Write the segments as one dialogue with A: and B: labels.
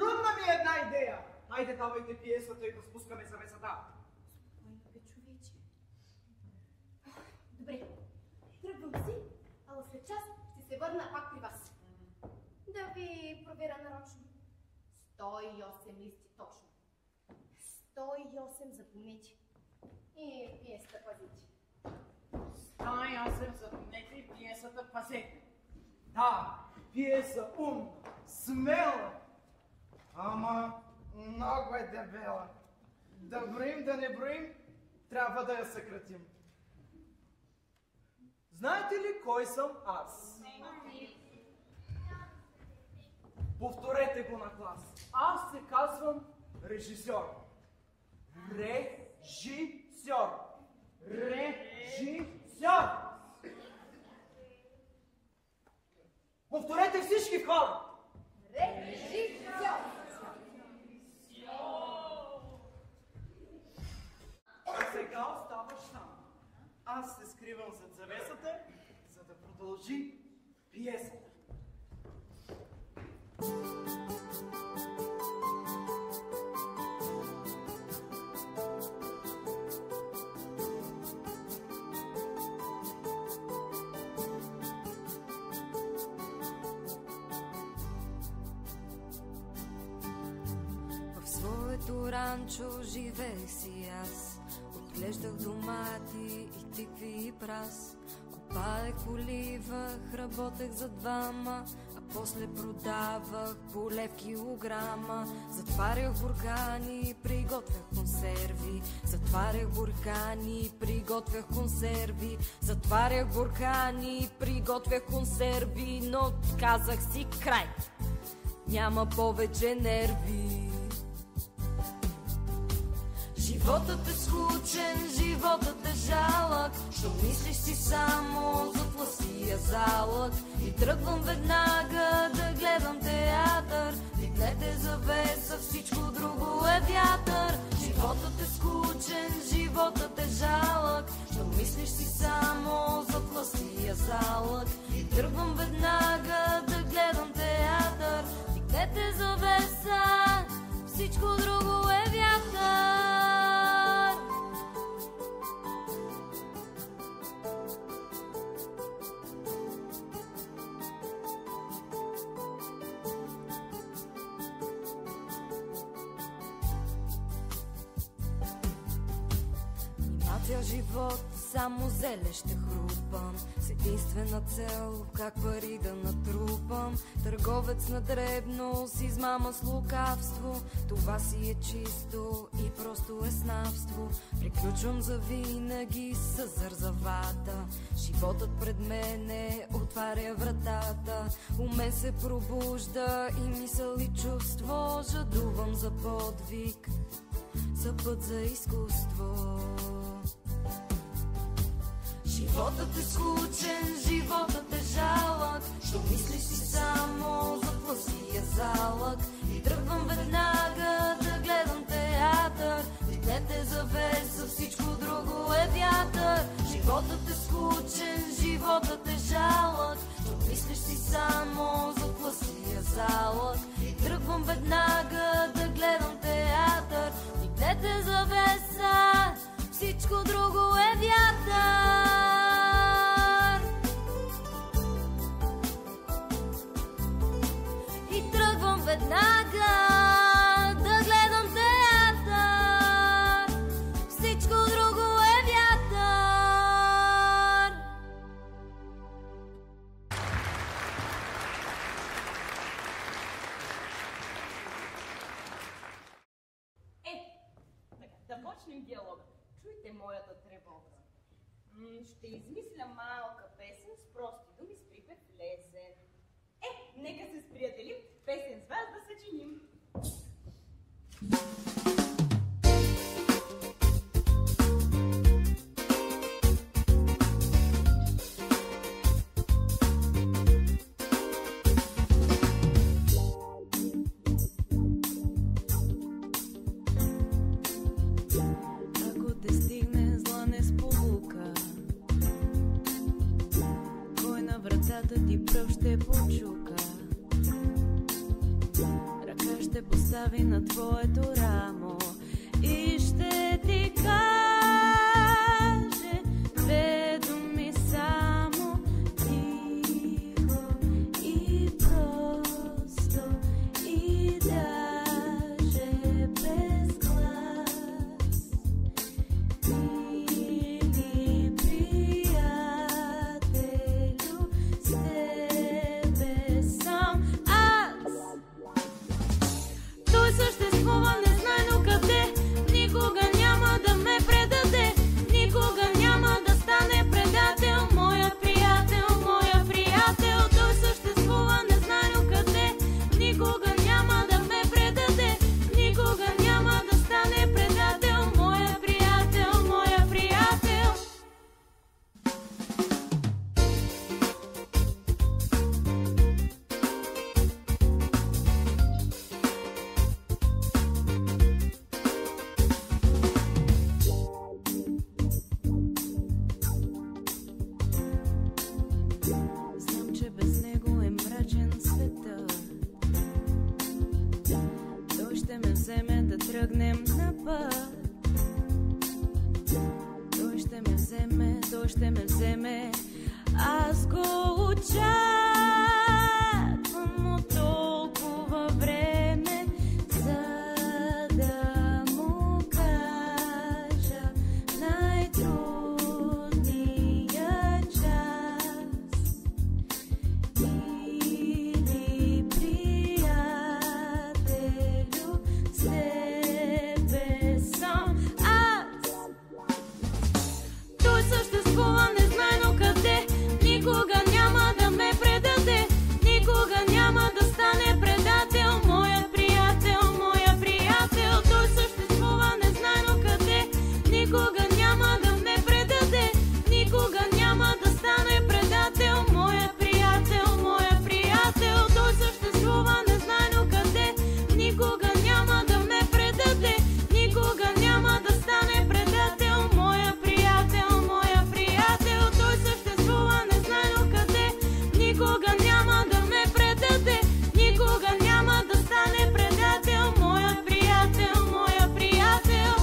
A: Хрумна ми една идея. Хайде, давайте пиесата и да спускаме завесата.
B: Спокойно бе, човече. Добре, тръгвам си, ала след час ще се върна пак при вас. Да ви проверя нарочно. 108 листи точно. 108 запомнете. И пиесата пазите.
A: 108 запомнете и пиесата пазете. Да, пиеса умна, смела. Ама много е дебела. Да броим, да не броим, трябва да я съкратим. Знаете ли кой съм аз? Повторете го на клас. Аз се казвам режисьор. Режисьор. Режисьор. Повторете всички в хора.
B: Режисьор.
A: А сега оставаш там. Аз се скривам зад завесата, за да продължи пиесата.
C: В своето ранчо живеех си аз. Отглеждах домати и тикви и прас. Копаех, поливах, работех за двама, а после продавах по лев килограма. Затварях буркани, приготвях консерви. Затварях буркани, приготвях консерви. Затварях буркани, приготвях консерви. Но казах си край, няма повече нерви. Животът е скучен, животът е жалък. Що мислиш си само за тласия залък? И тръгвам веднага да гледам театър. Дигнете завеса, всичко друго е вятър. Животът е скучен, животът е жалък. Що мислиш си само за тласия залък? И тръгвам веднага да гледам театър. Дигнете завеса, всичко друго е вятър. Цял живот само зеле ще хрупам, с единствена цел как пари да натрупам. Търговец на дребно с измама с лукавство, това си е чисто и просто е снавство. Приключвам завинаги с зързавата, животът пред мене отваря вратата. У мен се пробужда и мисъл и чувство, жадувам за подвиг, за път за изкуство. Животът е скучен, животът е жалък. Що мислиш си само за пласия залък? И тръгвам веднага да гледам театър. Дигнете завеса, всичко друго е вятър. Животът е скучен, животът е жалък. Що мислиш си само за пласия залък? И тръгвам веднага да гледам театър. Дигнете завеса, всичко друго е вятър. И тръгвам веднага да гледам театър. Всичко друго е вятър.
D: Така, да почнем диалога. Чуйте моята тревога. Ще измисля малка песен с прости думи с припев лесен. Нека се сприятелим, песен с вас да съчиним.
C: Ако те стигне зла несполука, кой на вратата ти пръв ще почука? Ръка ще постави на твоето рамо и ще ти каже две думи само, тихо и просто и даже без глас. Мили приятелю, с тебе сам аз. Той съществува незнайно къде, никога няма да ме предаде, никога няма да стане предател, моя приятел, моя приятел. Той съществува незнайно къде, никога няма да ме предаде, никога няма да стане предател, моя приятел, моя приятел. Знам, че без него е мрачен светът. Той ще ме вземе да тръгнем на път. Той ще ме вземе, той ще ме вземе. Аз го очаквам от толкова време, за да му кажа най-трудния час. Мили приятелю, с тебе сам аз. Той съществува незнайно къде, никога няма да ме предаде, никога няма да стане предател, моя приятел, моя приятел. Той съществува незнайно къде, никога няма да ме предаде, никога няма да стане предател, моя приятел, моя приятел. Той съществува незнайно къде, никога няма да ме предаде, никога няма да стане предател, моя приятел, моя приятел. Той съществува незнайно къде, никога няма да ме предаде, никога няма да стане предател, моя приятел, моя приятел.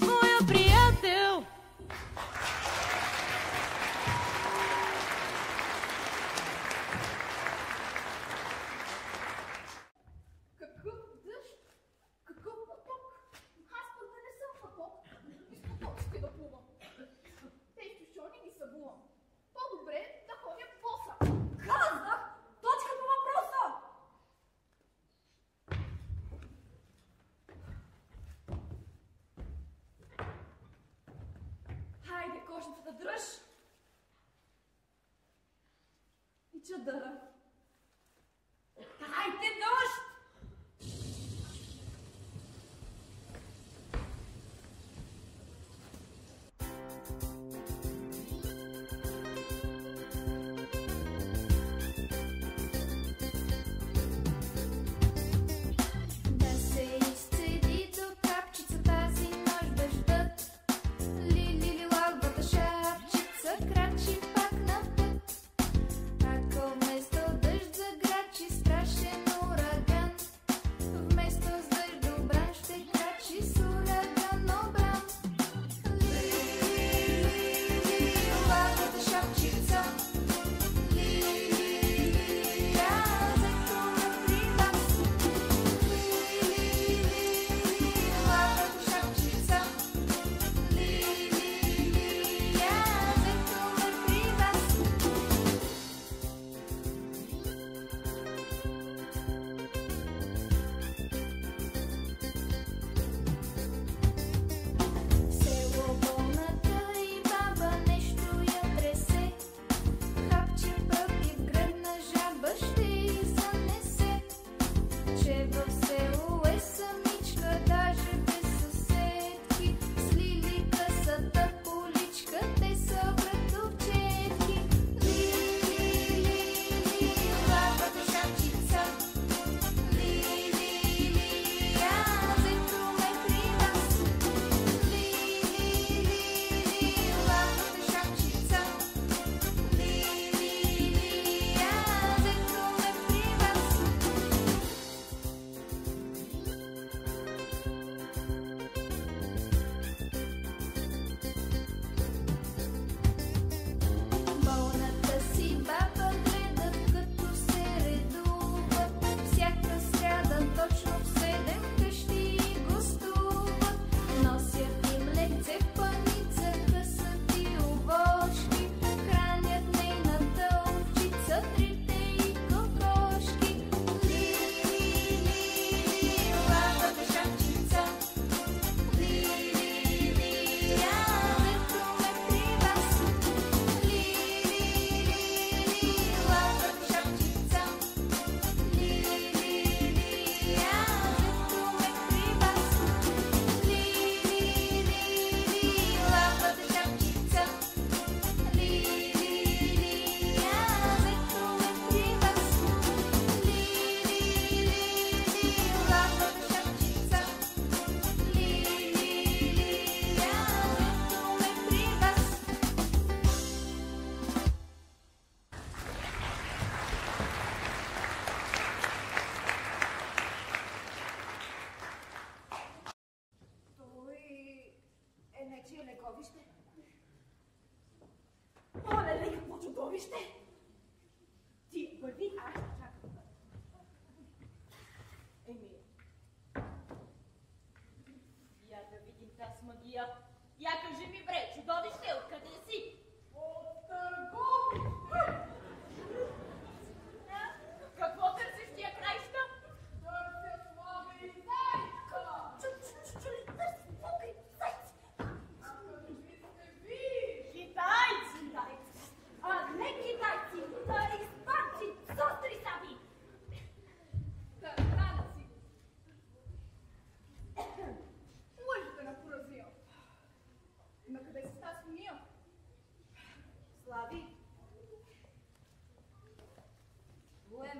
C: Моя приятел.
B: Какъв дъжд? Какъв поток? Аз пък да не съм поток. И с потоците да плувам. Те и чушони ги събувам. По-добре да ходя боса.
D: Казах! Точка по въпроса! Хайде, кошницата дръж! И чадъра. Хайде, дъжд!
B: Да се изцеди до капчица тази нощ дъждът. Лили лагвата шапчица крачи пак на път. Ако вместо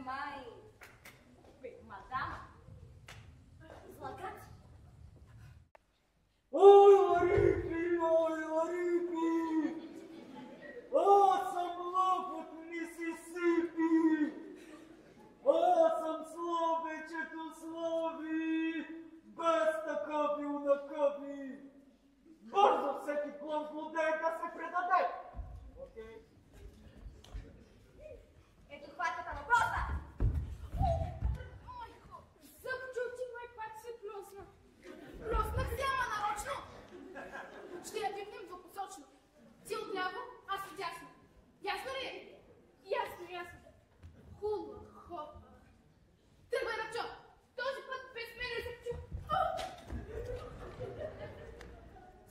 C: май...
D: Мадама.
B: Злагат.
A: Ой, Ларипи, ой, Ларипи! Аз съм лъв от Мисисипи! Аз съм слабечето слави, без такъв и унакъви! Бързо всеки клон злодей да се предаде! Окей?
B: Ето хватката на въпроса! Майко, зъбчо, ти май пак се плюсна. Плюснах се, ама нарочно. Ще я пипнем двупосочно. Ти отляво, аз отдясно. Ясно ли е? Ясно, ясно. Хула, хопа. Тръгвай, Рапчо. Този път без мене се чу.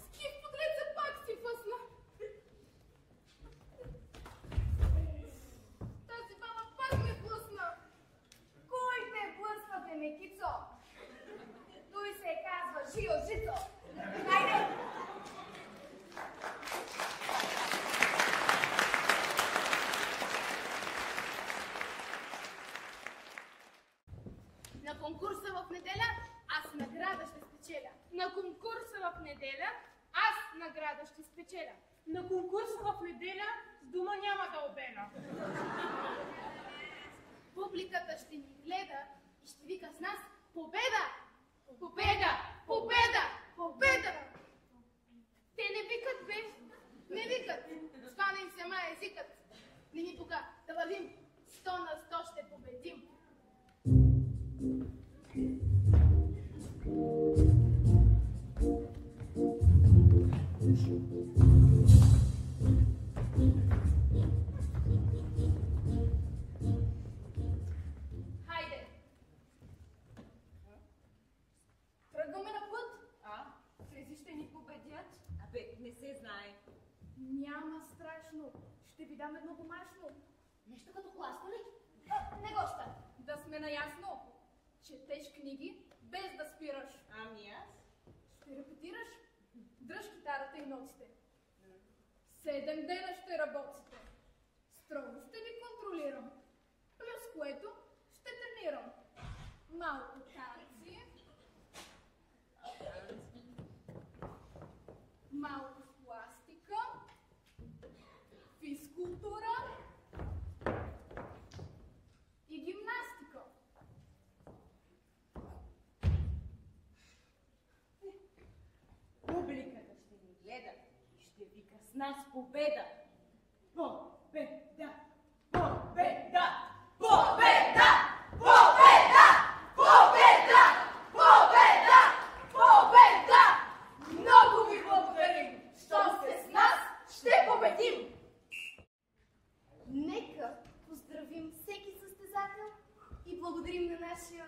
B: Скиф подлеца пак си фъсна. Тази баба пак ме блъсна.
C: Кой те блъсна, бе, Мекицо? Той се казва Жио Жицо. Хайде!
B: На конкурса в неделя аз награда ще спечеля.
E: На конкурса в неделя аз награда ще спечеля. На конкурса в неделя с дума няма да обена.
B: Публиката ще ни гледа и ще вика с нас победа! Победа! Победа! Победа! Те не викат, бе! Не викат! Свана им се май езикът. Не ми пука да вървим. 100 на 100 ще победим. Хайде! Тръгваме на път. Тези ще ни победят.
D: Абе, не се знае.
B: Няма страшно. Ще ви дам едно домашно. Нещо като класно ли? Не гоща. Да сме наясно. Четеш книги без да спираш.
D: Ами аз?
B: Ще репетираш. Дръж китарата и ноците. 7 дена ще работите. Строго ще ви контролирам. Плюс което ще тренирам. Малко танци. Малко пластика. Физкултура. И гимнастика.
D: Публиката ще ни гледа и ще вика с нас победа. Победа! Победа! Победа! Победа! Победа! Победа! Победа! Много ви благодарим! Щом сте с нас, ще победим!
B: Нека поздравим всеки състезател и благодарим на нашия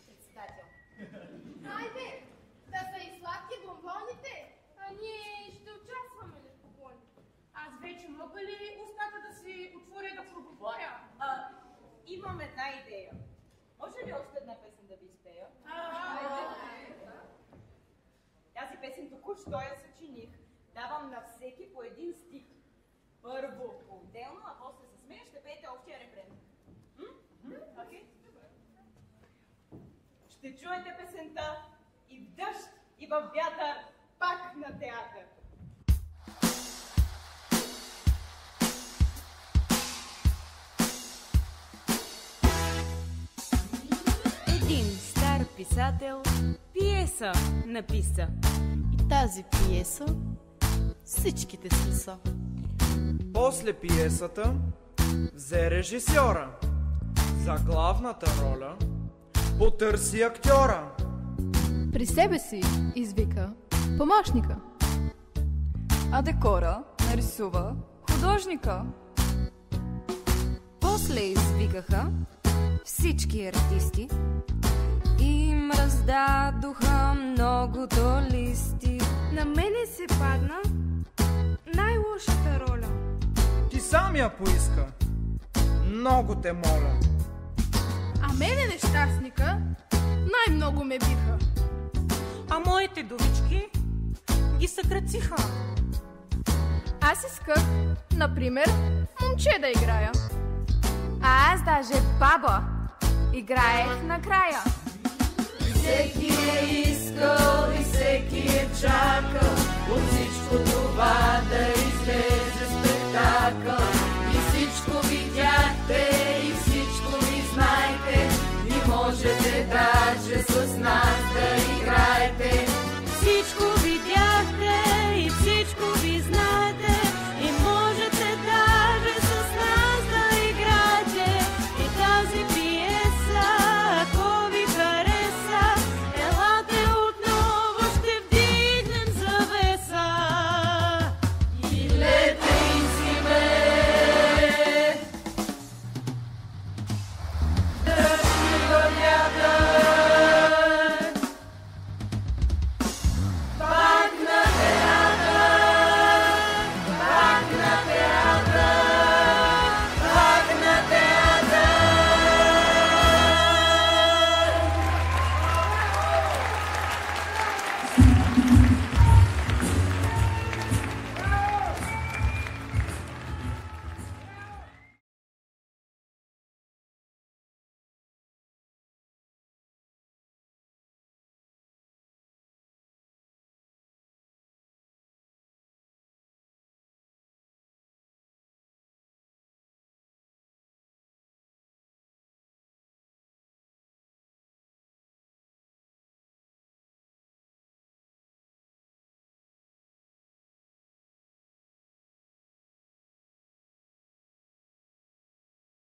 B: председател. Хайде, да са и сладки бомбоните.
E: А ние ще участваме ли в побони? Аз вече мога ли устата да си отворя да проговоря?
D: Имам една идея. Може ли още една песен да ви изпея? Тази песен току-що я съчиних. Давам на всеки по един стих. Първо по-отделно, а после с мен ще пеете общия рефрен. Окей? Ще чуете песента и в дъжд, и в вятър, пак на театър.
C: Един стар писател пиеса написа.
F: И тази пиеса всичките си са.
A: После пиесата взе режисьора. За главната роля потърси актьора.
F: При себе си извика помощника, а декора нарисува художника.
C: После извикаха всички артисти и им раздадоха многото листи.
E: На мене се падна най-лошата роля.
A: Ти сам я поиска. Много те моля.
E: А мене нещастника най-много ме биха.
G: А моите думички ги съкратиха.
F: Аз исках, например, момче да играя.
H: каже баба, играех накрая.
C: Всеки е искал и всеки е чакал от всичко това да излезе спектакъл. И всичко видяхте